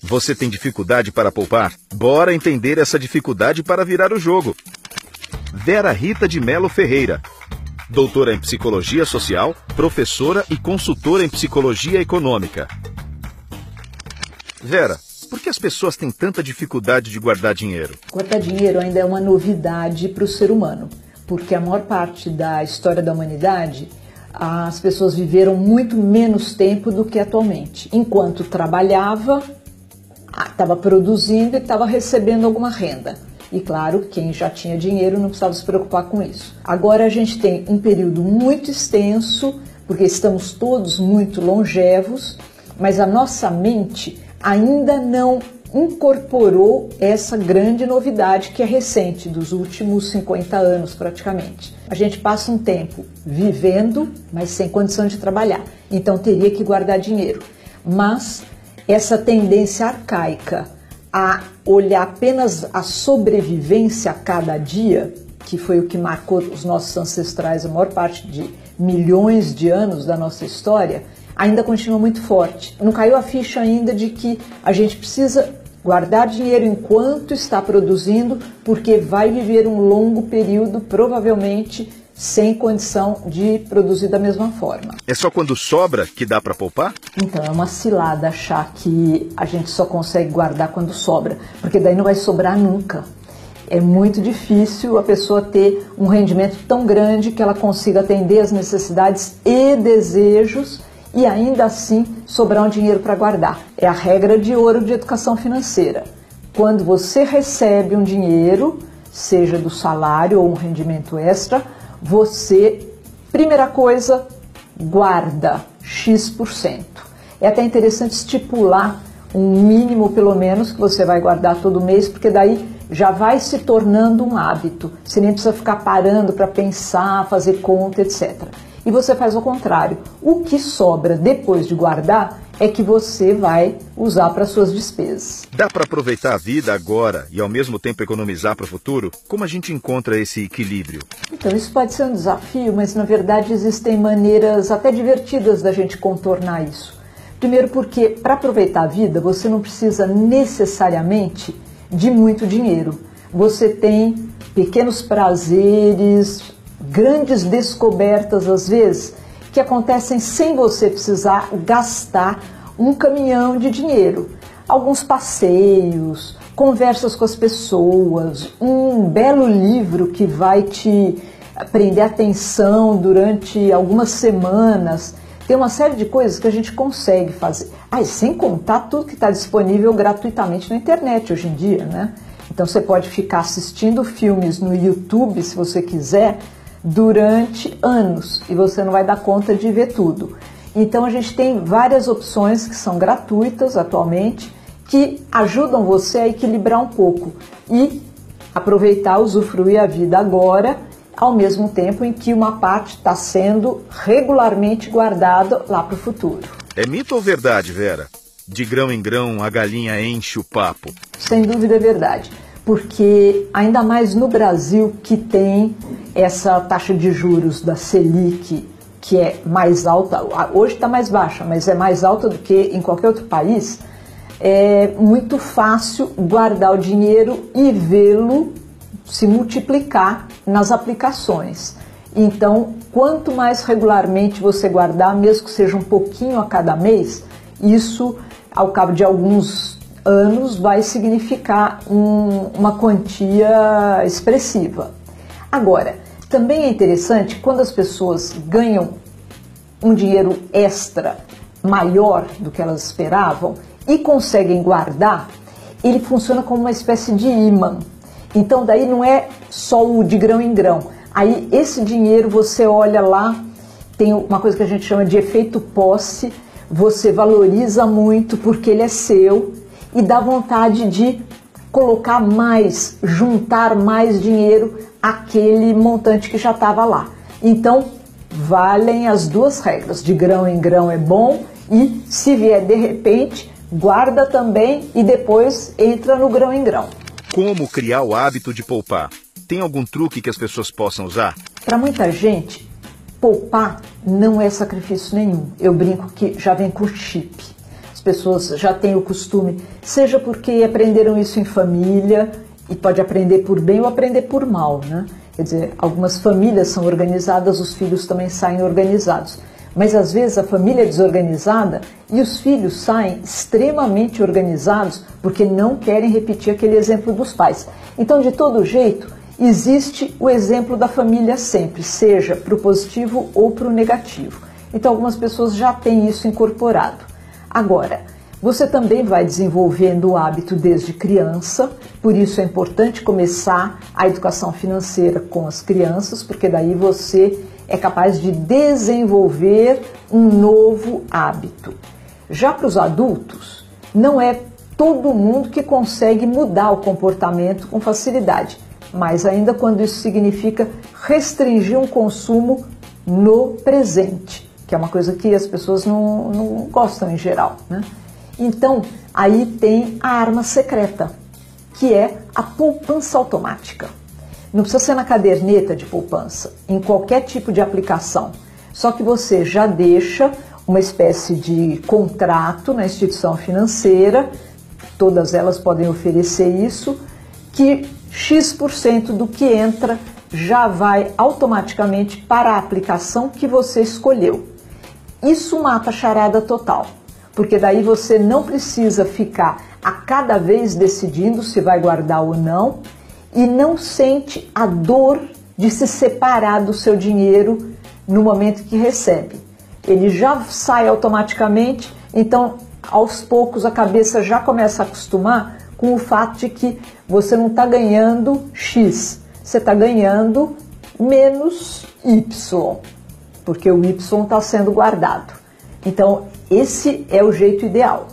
Você tem dificuldade para poupar? Bora entender essa dificuldade para virar o jogo. Vera Rita de Melo Ferreira, doutora em Psicologia Social, professora e consultora em Psicologia Econômica. Vera, por que as pessoas têm tanta dificuldade de guardar dinheiro? Guardar dinheiro ainda é uma novidade para o ser humano, porque a maior parte da história da humanidade, as pessoas viveram muito menos tempo do que atualmente. Enquanto trabalhava, estava produzindo e estava recebendo alguma renda. E claro, quem já tinha dinheiro não precisava se preocupar com isso. Agora a gente tem um período muito extenso, porque estamos todos muito longevos, mas a nossa mente ainda não incorporou essa grande novidade que é recente, dos últimos 50 anos praticamente. A gente passa um tempo vivendo, mas sem condição de trabalhar, então teria que guardar dinheiro. Mas essa tendência arcaica a olhar apenas a sobrevivência a cada dia, que foi o que marcou os nossos ancestrais a maior parte de milhões de anos da nossa história, ainda continua muito forte. Não caiu a ficha ainda de que a gente precisa guardar dinheiro enquanto está produzindo, porque vai viver um longo período, provavelmente, sem condição de produzir da mesma forma. É só quando sobra que dá para poupar? Então, é uma cilada achar que a gente só consegue guardar quando sobra, porque daí não vai sobrar nunca. É muito difícil a pessoa ter um rendimento tão grande que ela consiga atender as necessidades e desejos e ainda assim sobrar um dinheiro para guardar. É a regra de ouro de educação financeira. Quando você recebe um dinheiro, seja do salário ou um rendimento extra, você, primeira coisa, guarda X%. É até interessante estipular um mínimo, pelo menos, que você vai guardar todo mês, porque daí já vai se tornando um hábito. Você nem precisa ficar parando para pensar, fazer conta, etc. E você faz o contrário. O que sobra depois de guardar é que você vai usar para suas despesas. Dá para aproveitar a vida agora e ao mesmo tempo economizar para o futuro? Como a gente encontra esse equilíbrio? Então isso pode ser um desafio, mas na verdade existem maneiras até divertidas da gente contornar isso. Primeiro porque para aproveitar a vida você não precisa necessariamente de muito dinheiro. Você tem pequenos prazeres, grandes descobertas às vezes, que acontecem sem você precisar gastar um caminhão de dinheiro. Alguns passeios, conversas com as pessoas, um belo livro que vai te prender a atenção durante algumas semanas. Tem uma série de coisas que a gente consegue fazer. Sem contar tudo que está disponível gratuitamente na internet hoje em dia, né? Então você pode ficar assistindo filmes no YouTube, se você quiser, durante anos e você não vai dar conta de ver tudo. Então a gente tem várias opções que são gratuitas atualmente que ajudam você a equilibrar um pouco e aproveitar, usufruir a vida agora, ao mesmo tempo em que uma parte está sendo regularmente guardada lá para o futuro. É mito ou verdade, Vera? De grão em grão a galinha enche o papo. Sem dúvida é verdade. Porque ainda mais no Brasil, que tem essa taxa de juros da Selic, que é mais alta, hoje está mais baixa, mas é mais alta do que em qualquer outro país, é muito fácil guardar o dinheiro e vê-lo se multiplicar nas aplicações. Então, quanto mais regularmente você guardar, mesmo que seja um pouquinho a cada mês, isso, ao cabo de alguns anos, vai significar uma quantia expressiva. Agora, também é interessante quando as pessoas ganham um dinheiro extra maior do que elas esperavam e conseguem guardar, ele funciona como uma espécie de ímã. Então daí não é só o de grão em grão. Aí esse dinheiro você olha lá, tem uma coisa que a gente chama de efeito posse, você valoriza muito porque ele é seu e dá vontade de colocar mais, juntar mais dinheiro àquele montante que já estava lá. Então, valem as duas regras, de grão em grão é bom e, se vier de repente, guarda também e depois entra no grão em grão. Como criar o hábito de poupar? Tem algum truque que as pessoas possam usar? Para muita gente, poupar não é sacrifício nenhum. Eu brinco que já vem com chip. pessoas já têm o costume, seja porque aprenderam isso em família, e pode aprender por bem ou aprender por mal, né? Quer dizer, algumas famílias são organizadas, os filhos também saem organizados. Mas às vezes a família é desorganizada e os filhos saem extremamente organizados porque não querem repetir aquele exemplo dos pais. Então, de todo jeito, existe o exemplo da família sempre, seja para o positivo ou para o negativo. Então, algumas pessoas já têm isso incorporado. Agora, você também vai desenvolvendo o hábito desde criança, por isso é importante começar a educação financeira com as crianças, porque daí você é capaz de desenvolver um novo hábito. Já para os adultos, não é todo mundo que consegue mudar o comportamento com facilidade, mas ainda quando isso significa restringir um consumo no presente, que é uma coisa que as pessoas não gostam em geral, né? Então, aí tem a arma secreta, que é a poupança automática. Não precisa ser na caderneta de poupança, em qualquer tipo de aplicação. Só que você já deixa uma espécie de contrato na instituição financeira, todas elas podem oferecer isso, que X% do que entra já vai automaticamente para a aplicação que você escolheu. Isso mata a charada total, porque daí você não precisa ficar a cada vez decidindo se vai guardar ou não e não sente a dor de se separar do seu dinheiro no momento que recebe. Ele já sai automaticamente, então aos poucos a cabeça já começa a acostumar com o fato de que você não está ganhando X, você está ganhando menos Y, porque o Y está sendo guardado. Então, esse é o jeito ideal.